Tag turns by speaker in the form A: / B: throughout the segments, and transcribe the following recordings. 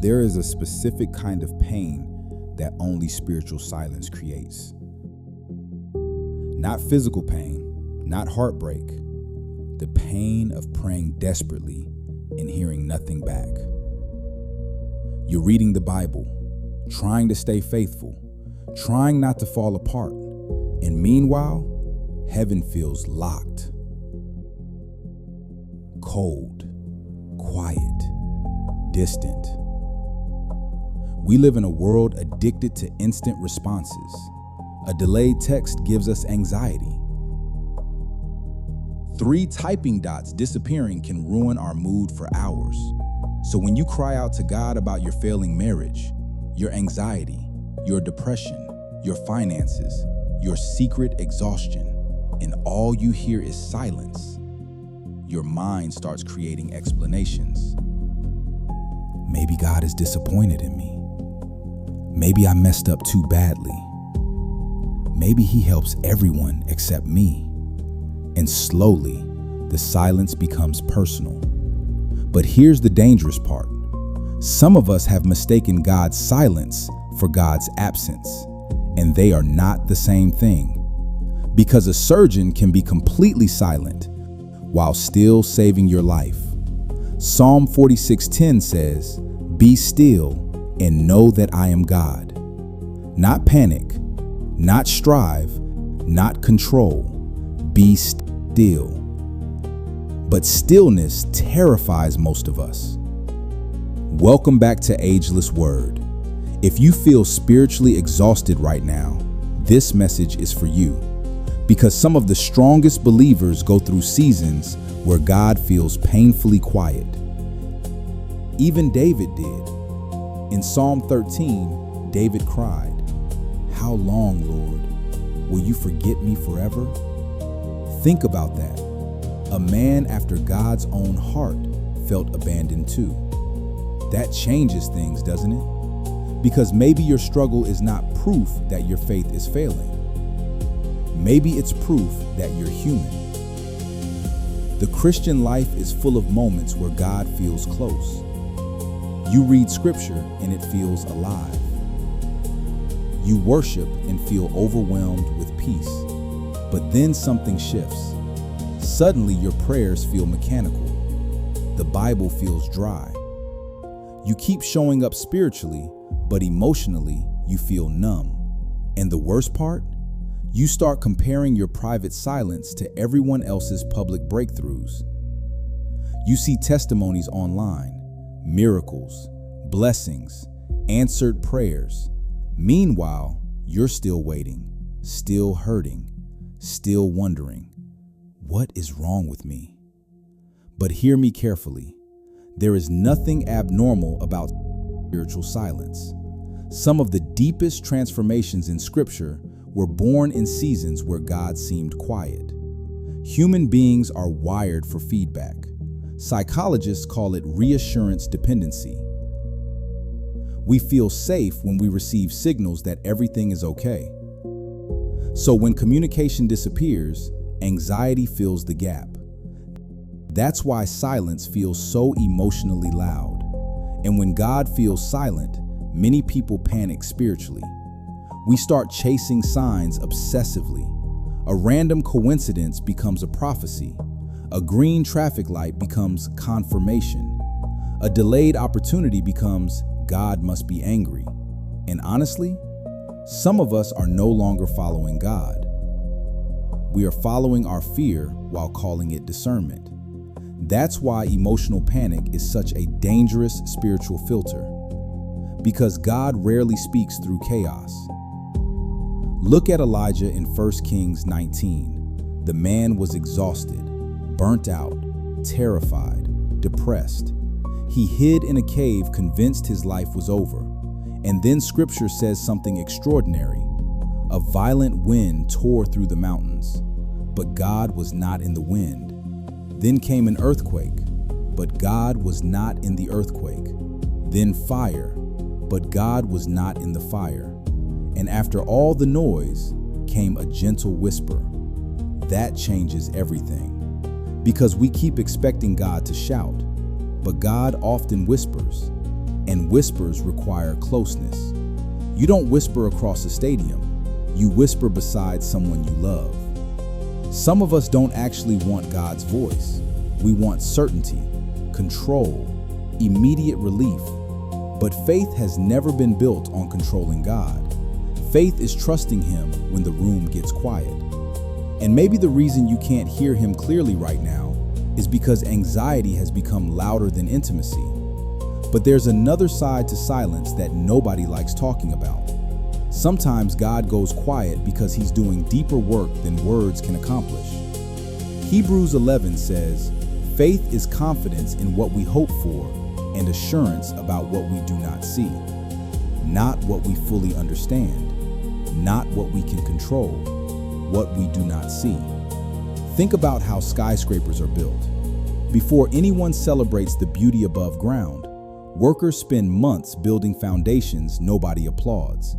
A: There is a specific kind of pain that only spiritual silence creates. Not physical pain, not heartbreak, the pain of praying desperately and hearing nothing back. You're reading the Bible, trying to stay faithful, trying not to fall apart, and meanwhile, heaven feels locked, cold, quiet, distant. We live in a world addicted to instant responses. A delayed text gives us anxiety. 3 typing dots disappearing can ruin our mood for hours. So when you cry out to God about your failing marriage, your anxiety, your depression, your finances, your secret exhaustion, and all you hear is silence, your mind starts creating explanations. Maybe God is disappointed in me. Maybe I messed up too badly. Maybe he helps everyone except me. And slowly, the silence becomes personal. But here's the dangerous part. Some of us have mistaken God's silence for God's absence, and they are not the same thing. Because a surgeon can be completely silent while still saving your life. Psalm 46:10 says, "Be still and know that I am God." Not panic, not strive, not control. Be still. But stillness terrifies most of us. Welcome back to Ageless Word. If you feel spiritually exhausted right now, this message is for you. Because some of the strongest believers go through seasons where God feels painfully quiet. Even David did. In Psalm 13, David cried, "How long, Lord? Will you forget me forever?" Think about that. A man after God's own heart felt abandoned too. That changes things, doesn't it? Because maybe your struggle is not proof that your faith is failing. Maybe it's proof that you're human. The Christian life is full of moments where God feels close. You read scripture and it feels alive. You worship and feel overwhelmed with peace. But then something shifts. Suddenly your prayers feel mechanical. The Bible feels dry. You keep showing up spiritually, but emotionally you feel numb. And the worst part? You start comparing your private silence to everyone else's public breakthroughs. You see testimonies online, miracles, blessings, answered prayers. Meanwhile, you're still waiting, still hurting, still wondering, what is wrong with me? But hear me carefully. There is nothing abnormal about spiritual silence. Some of the deepest transformations in Scripture were born in seasons where God seemed quiet. Human beings are wired for feedback. Psychologists call it reassurance dependency. We feel safe when we receive signals that everything is okay. So when communication disappears, anxiety fills the gap. That's why silence feels so emotionally loud. And when God feels silent, many people panic spiritually. We start chasing signs obsessively. A random coincidence becomes a prophecy. A green traffic light becomes confirmation. A delayed opportunity becomes God must be angry. And honestly, some of us are no longer following God. We are following our fear while calling it discernment. That's why emotional panic is such a dangerous spiritual filter. Because God rarely speaks through chaos. Look at Elijah in 1 Kings 19. The man was exhausted, burnt out, terrified, depressed. He hid in a cave, convinced his life was over. And then Scripture says something extraordinary. A violent wind tore through the mountains, but God was not in the wind. Then came an earthquake, but God was not in the earthquake. Then fire, but God was not in the fire. And after all the noise came a gentle whisper. That changes everything. Because we keep expecting God to shout, but God often whispers, and whispers require closeness. You don't whisper across a stadium, you whisper beside someone you love. Some of us don't actually want God's voice. We want certainty, control, immediate relief. But faith has never been built on controlling God. Faith is trusting Him when the room gets quiet. And maybe the reason you can't hear Him clearly right now is because anxiety has become louder than intimacy. But there's another side to silence that nobody likes talking about. Sometimes God goes quiet because He's doing deeper work than words can accomplish. Hebrews 11 says, "Faith is confidence in what we hope for and assurance about what we do not see." Not what we fully understand, not what we can control, what we do not see. Think about how skyscrapers are built. Before anyone celebrates the beauty above ground, workers spend months building foundations nobody applauds.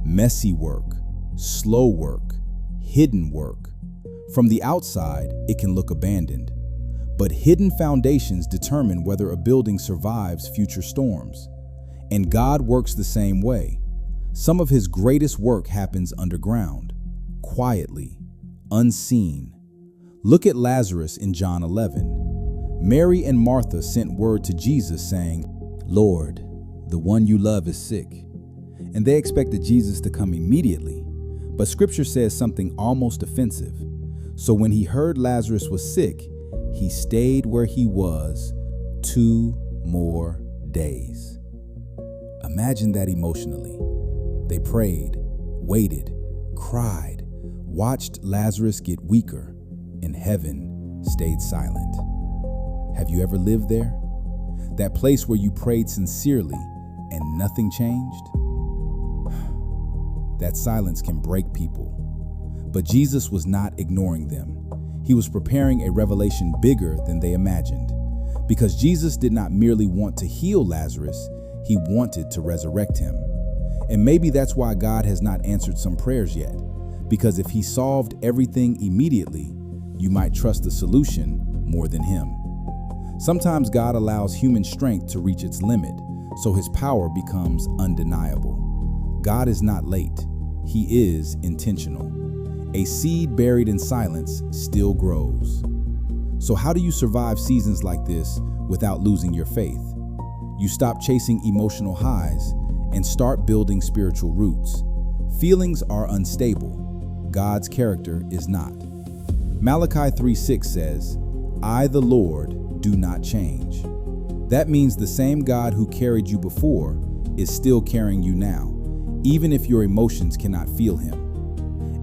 A: Messy work, slow work, hidden work. From the outside, it can look abandoned. But hidden foundations determine whether a building survives future storms. And God works the same way. Some of His greatest work happens underground, quietly, unseen. Look at Lazarus in John 11. Mary and Martha sent word to Jesus saying, "Lord, the one you love is sick." And they expected Jesus to come immediately. But Scripture says something almost offensive. So when He heard Lazarus was sick, He stayed where He was 2 more days. Imagine that emotionally. They prayed, waited, cried, watched Lazarus get weaker, and heaven stayed silent. Have you ever lived there? That place where you prayed sincerely and nothing changed? That silence can break people. But Jesus was not ignoring them. He was preparing a revelation bigger than they imagined. Because Jesus did not merely want to heal Lazarus, He wanted to resurrect him. And maybe that's why God has not answered some prayers yet. Because if He solved everything immediately, you might trust the solution more than Him. Sometimes God allows human strength to reach its limit, so His power becomes undeniable. God is not late. He is intentional. A seed buried in silence still grows. So how do you survive seasons like this without losing your faith? You stop chasing emotional highs and start building spiritual roots. Feelings are unstable. God's character is not. Malachi 3:6 says, "I, the Lord, do not change." That means the same God who carried you before is still carrying you now, even if your emotions cannot feel Him.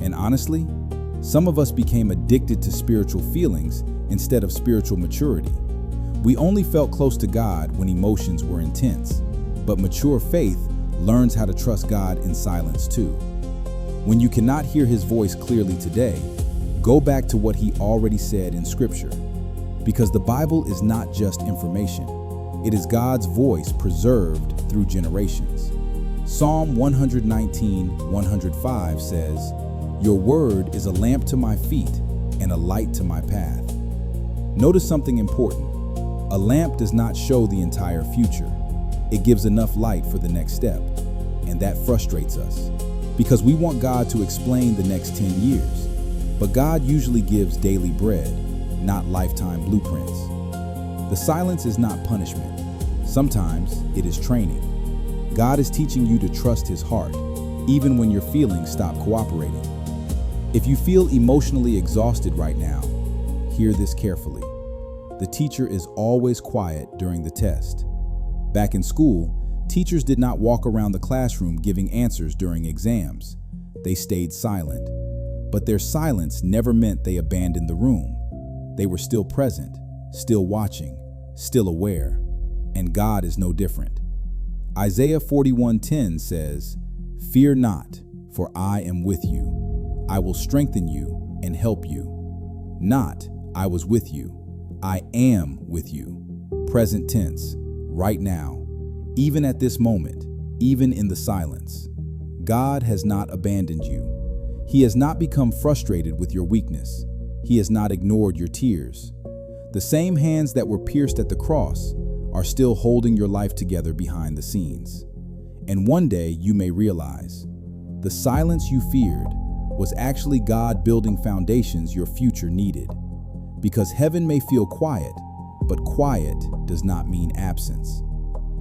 A: And honestly, some of us became addicted to spiritual feelings instead of spiritual maturity. We only felt close to God when emotions were intense, but mature faith learns how to trust God in silence too. When you cannot hear His voice clearly today, go back to what He already said in Scripture. Because the Bible is not just information. It is God's voice preserved through generations. Psalm 119:105 says, "Your word is a lamp to my feet and a light to my path." Notice something important. A lamp does not show the entire future. It gives enough light for the next step. And that frustrates us because we want God to explain the next 10 years. But God usually gives daily bread, not lifetime blueprints. The silence is not punishment. Sometimes it is training. God is teaching you to trust His heart, even when your feelings stop cooperating. If you feel emotionally exhausted right now, hear this carefully. The teacher is always quiet during the test. Back in school, teachers did not walk around the classroom giving answers during exams. They stayed silent. But their silence never meant they abandoned the room. They were still present, still watching, still aware. And God is no different. Isaiah 41:10 says, "Fear not, for I am with you. I will strengthen you and help you." Not, "I was with you." I am with you. Present tense, right now, even at this moment, even in the silence. God has not abandoned you. He has not become frustrated with your weakness. He has not ignored your tears. The same hands that were pierced at the cross are still holding your life together behind the scenes. And one day you may realize the silence you feared was actually God building foundations your future needed. Because heaven may feel quiet, but quiet does not mean absence.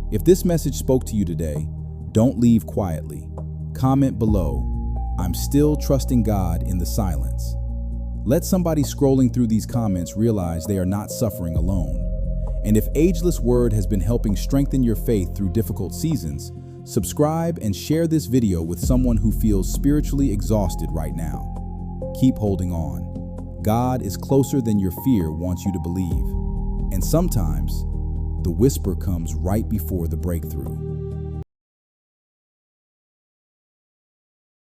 A: If this message spoke to you today, don't leave quietly. Comment below, "I'm still trusting God in the silence." Let somebody scrolling through these comments realize they are not suffering alone. And if Ageless Word has been helping strengthen your faith through difficult seasons, subscribe and share this video with someone who feels spiritually exhausted right now. Keep holding on. God is closer than your fear wants you to believe. And sometimes, the whisper comes right before the breakthrough.